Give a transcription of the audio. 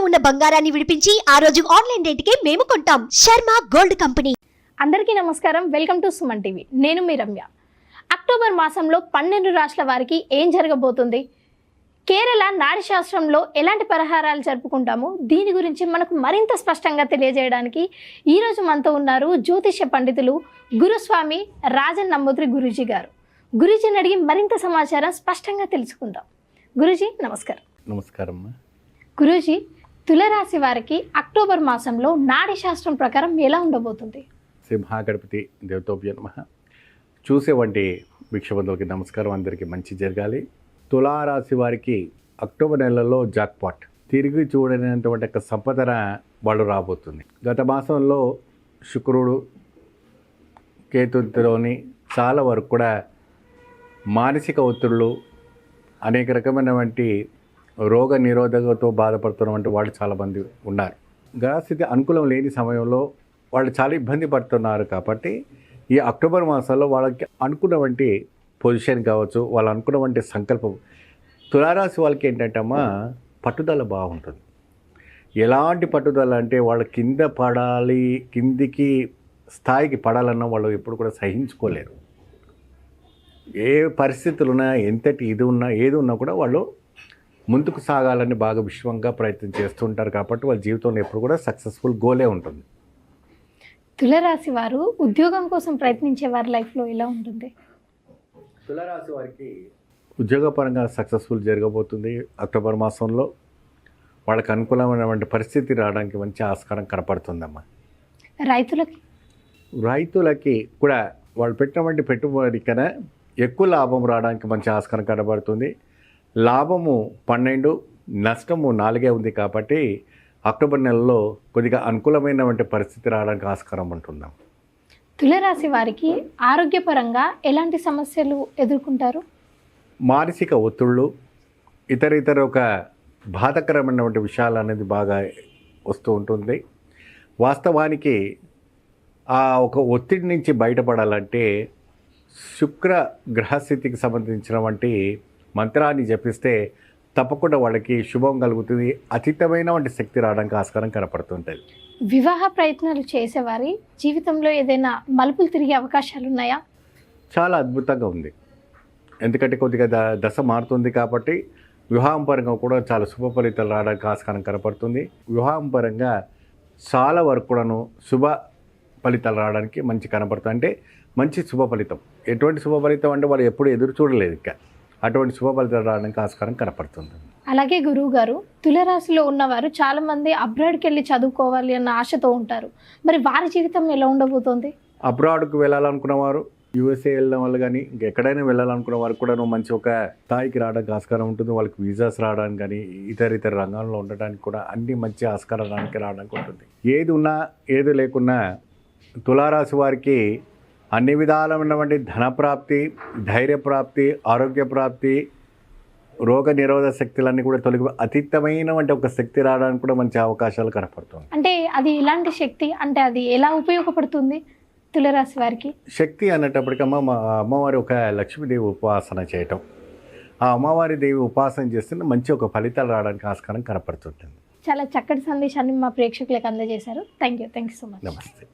ఉన్న బంగారాన్ని విడిపించి ఆ రోజు ఆన్లైన్ రేటుకే మేము కొంటాం. Sharma gold company. అందరికీ నమస్కారం. Welcome to Suman TV. నేను మీ రమ్య. అక్టోబర్ మాసంలో 12 రాష్ట్రాల వారికి ఏం జరగబోతుంది, కేరళ నాడి శాస్త్రంలో ఎలాంటి పరిహారాలు జరుపుకుంటాము, దీని గురించి మనకు మరింత స్పష్టంగా తెలియజేయడానికి ఈరోజు మనతో ఉన్నారు జ్యోతిష్య పండితులు గురుస్వామి రాజన్ నంబూద్రి గురూజీ గారు. గురూజీని అడిగి మరింత సమాచారం స్పష్టంగా తెలుసుకుందాం. గురూజీ నమస్కారం. నమస్కారం. గురూజీ, తులరాశి వారికి అక్టోబర్ మాసంలో నాడి శాస్త్రం ప్రకారం ఎలా ఉండబోతుంది? శ్రీ మహాగణపతి దేవతోభ్య నమః. చూసేవంటి భిక్షబంధువులకి నమస్కారం. అందరికీ మంచి జరగాలి. తులారాశి వారికి అక్టోబర్ నెలలో జాక్పాట్, తిరిగి చూడనటువంటి ఒక సంపదన వాళ్ళు రాబోతుంది. గత మాసంలో శుక్రుడు కేతులోని చాలా వరకు కూడా మానసిక ఒత్తిళ్ళు, అనేక రకమైనటువంటి రోగ నిరోధకతో బాధపడుతున్నటువంటి వాళ్ళు చాలామంది ఉన్నారు. గ్రహస్థితి అనుకూలం లేని సమయంలో వాళ్ళు చాలా ఇబ్బంది పడుతున్నారు. కాబట్టి ఈ అక్టోబర్ మాసంలో వాళ్ళకి అనుకున్నటువంటి పొజిషన్ కావచ్చు, వాళ్ళు అనుకున్నటువంటి సంకల్పం. తులారాశి వాళ్ళకి ఏంటంటే అమ్మా, పట్టుదల బాగుంటుంది. ఎలాంటి పట్టుదల అంటే వాళ్ళు కింద పడాలి, కిందికి స్థాయికి పడాలన్నా వాళ్ళు ఎప్పుడు కూడా సహించుకోలేరు. ఏ పరిస్థితులు ఉన్నా, ఎంతటి ఇది ఉన్నా, ఏది ఉన్నా కూడా వాళ్ళు ముందుకు సాగాలని బాగా విశ్వంగా ప్రయత్నం చేస్తుంటారు. కాబట్టి వాళ్ళ జీవితంలో ఎప్పుడు కూడా సక్సెస్ఫుల్ గోలే ఉంటుంది. తులరాశి వారు ఉద్యోగం కోసం ప్రయత్నించే వారి లైఫ్లో ఎలా ఉంటుంది? తులారాశి వారికి ఉద్యోగపరంగా సక్సెస్ఫుల్ జరగబోతుంది. అక్టోబర్ మాసంలో వాళ్ళకి అనుకూలమైనటువంటి పరిస్థితి రావడానికి మంచి ఆస్కారం కనపడుతుందమ్మా. రైతులకి కూడా వాళ్ళు పెట్టినటువంటి పెట్టుబడి కన్నా ఎక్కువ లాభం రావడానికి మంచి ఆస్కారం కనబడుతుంది. లాభము 12, నష్టము 4 ఉంది. కాబట్టి అక్టోబర్ నెలలో కొద్దిగా అనుకూలమైనటువంటి పరిస్థితి రావడానికి ఆస్కారం ఉంటుందాం. తులరాశి వారికి ఆరోగ్యపరంగా ఎలాంటి సమస్యలు ఎదుర్కొంటారు? మానసిక ఒత్తిళ్ళు, ఇతర ఒక బాధకరమైనటువంటి విషయాలు అనేది బాగా వస్తూ ఉంటుంది. వాస్తవానికి ఆ ఒక ఒత్తిడి నుంచి బయటపడాలంటే శుక్ర గ్రహస్థితికి సంబంధించినటువంటి మంత్రాన్ని జపిస్తే తప్పకుండా వాళ్ళకి శుభం కలుగుతుంది. అతీతమైనటువంటి శక్తి రావడానికి ఆస్కారం కనపడుతుంటుంది. వివాహ ప్రయత్నాలు చేసేవారి జీవితంలో ఏదైనా మలుపులు తిరిగే అవకాశాలు ఉన్నాయా? చాలా అద్భుతంగా ఉంది. ఎందుకంటే కొద్దిగా దశ మారుతుంది. కాబట్టి వివాహం పరంగా కూడా చాలా శుభ ఫలితాలు రావడానికి ఆస్కారం కనపడుతుంది. వివాహం పరంగా చాలా వరకు కూడాను శుభ ఫలితాలు రావడానికి మంచి కనపడుతుంది. అంటే మంచి శుభ ఫలితం. ఎటువంటి శుభ ఫలితం అంటే వాళ్ళు ఎప్పుడు ఎదురు చూడలేదు. ఇంకా అటువంటి శుభ ఫలితాలు రావడానికి ఆస్కారం కనపడుతుంది. అలాగే గురువు గారు, తులరాశిలో ఉన్నవారు చాలా మంది అబ్రాడ్కి వెళ్ళి చదువుకోవాలి అన్న ఆశతో ఉంటారు. మరి వారి జీవితం ఎలా ఉండబోతోంది? అబ్రాడ్కు వెళ్ళాలనుకున్న వారు, యూఎస్ఏ వెళ్ళడం వల్ల కానీ ఇంకెక్కడైనా వెళ్ళాలనుకున్న వారు కూడా మంచి ఒక స్థాయికి రావడానికి ఆస్కారం ఉంటుంది. వాళ్ళకి వీసాస్ రావడానికి కానీ ఇతర రంగాల్లో ఉండడానికి కూడా అన్ని మంచి ఆస్కారానికి రావడానికి ఉంటుంది. ఏది ఉన్నా ఏది లేకున్నా తులారాశి వారికి అన్ని విధాలమైనటువంటి ధనప్రాప్తి, ధైర్యప్రాప్తి, ఆరోగ్య ప్రాప్తి, రోగ నిరోధక శక్తులన్నీ కూడా తొలగి అతీతమైనటువంటి ఒక శక్తి రావడానికి కూడా మంచి అవకాశాలు కనపడుతుంది. అంటే అది ఇలాంటి శక్తి అంటే అది ఎలా ఉపయోగపడుతుంది తులరాశి వారికి? శక్తి అన్నటప్పటికమ్మా, మా అమ్మవారి ఒక లక్ష్మీదేవి ఉపాసన చేయటం, ఆ అమ్మవారి దేవి ఉపాసన చేస్తే మంచి ఒక ఫలితాలు రావడానికి ఆస్కారం కనపడుతుంటుంది. చాలా చక్కటి సందేశాన్ని మా ప్రేక్షకులకు అందజేశారు. Thank you so much. నమస్తే.